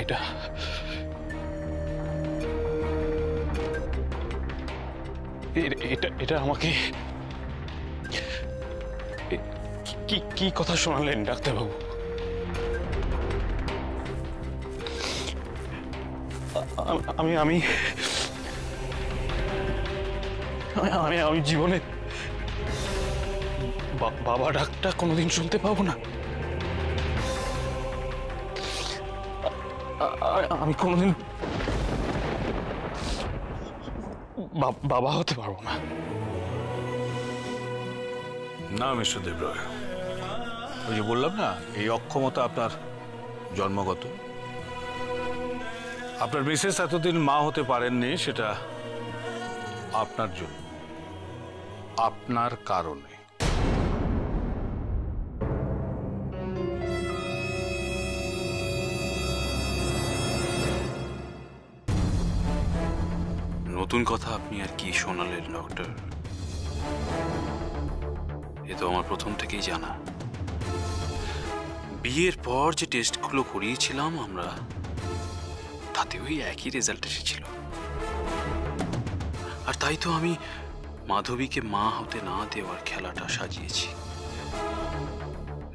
এটা এটা এটা আমাকে কি কথা শোনালেন ডাক্তারবাবু? আমি আমি আমি আমি জীবনে বাবা ডাকটা কোনোদিন শুনতে পাবো না। আমি কোনোদিন বাবা হতে পারবো না। না মিস্টার দেবরায়, ওই যে বললাম না, এই অক্ষমতা আপনার জন্মগত। আপনার মিসেস এতদিন মা হতে পারেননি, সেটা আপনার জন্য, আপনার কারণে। নতুন কথা আপনি আর কি শোনালেন ডক্টর? এ তো আমার প্রথম থেকেই জানা। বিয়ের পর যে টেস্টগুলো করিয়েছিলাম আমরা, তাতে ওই একই রেজাল্ট এসেছিল। আর তাই তো আমি মাধবীকে মা হতে না দেওয়ার খেলাটা সাজিয়েছি।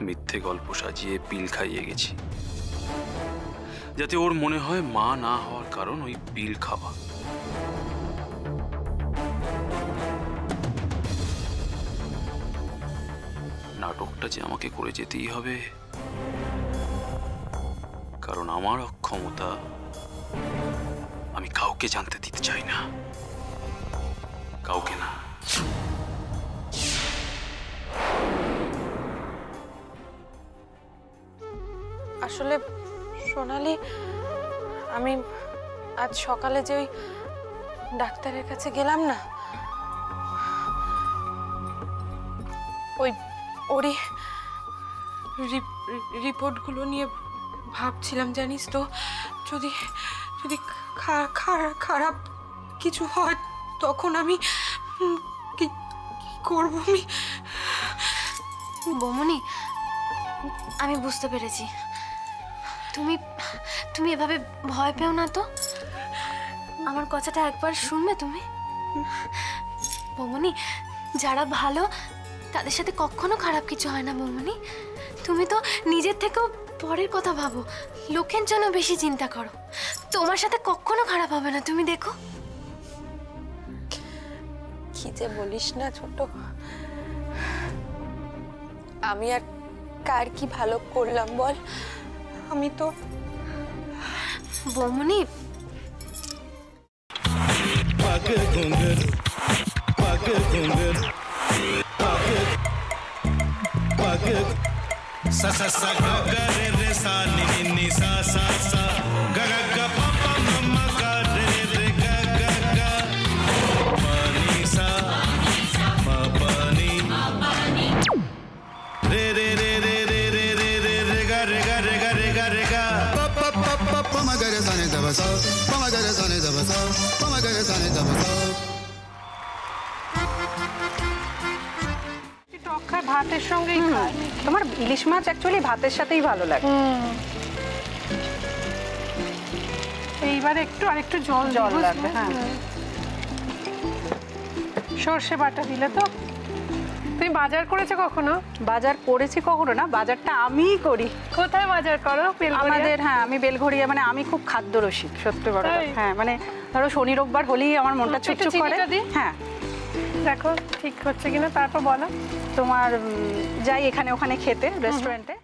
মিথ্যে গল্প সাজিয়ে পিল খাইয়ে গেছি, যাতে ওর মনে হয় মা না হওয়ার কারণ ওই পিল খাওয়া। নাটকটা যে আমাকে করে যেতেই হবে, কারণ আমার অক্ষমতা আমি কাউকে জানতে দিতে চাই না, কাউকে না। আসলে সোনালি, আমি আজ সকালে যে ওই ডাক্তারের কাছে গেলাম না, ওরই রিপোর্টগুলো নিয়ে ভাবছিলাম, জানিস তো, যদি যদি খারাপ কিছু হয় তখন আমি কি করব? আমি বৌমনি, আমি বুঝতে পেরেছি। তুমি তুমি এভাবে ভয় পেও না তো। আমার কথাটা একবার শুনবে তুমি? বৌমনি, যারা ভালো তাদের সাথে কখনো খারাপ কিছু হয় না বৌমনি। তুমি তো নিজের থেকেও পরের কথা ভাবো, লোকের জন্য বেশি চিন্তা করো। তোমার সাথে কখনো খারাপ হবে না, তুমি দেখো। কি যে বলিস না ছোট, আমি আর কার কি ভালো করলাম বল? আমি তো বৌমনি, sa sa sa ga ga re re sa ni ni ni sa sa sa ga ga ga pa pa ma ma ga re re ga ga ga pa ni sa ma pa ni re re re re re re re re re ga re ga re ga re ga re ga pa pa pa pa pa ma ga re sa ni da ba sa pa ma ga re sa ni da ba sa pa ma ga re sa ni da ba sa। ভাতের সঙ্গেই খায়। তোমার ইলিশ মাছ actually ভাতের সাথেই ভালো লাগে। এইবারে আরেকটু জল লাগবে। হ্যাঁ, সর্ষে বাটা দিলে তো। তুমি বাজার করেছো কখনো? বাজার করেছি কখনো না, বাজারটা আমিই করি। কোথায় বাজার করো? আমাদের, হ্যাঁ, আমি বেলঘড়িয়া, মানে আমি খুব খাদ্য রসিক, সত্যি বড়। হ্যাঁ, মানে ধরো শনি রোববার হলেই আমার মনটা চুপচুপ করে। হ্যাঁ, দেখো ঠিক হচ্ছে কিনা, তারপর বলো। তোমার যাই এখানে ওখানে খেতে, রেস্টুরেন্টে।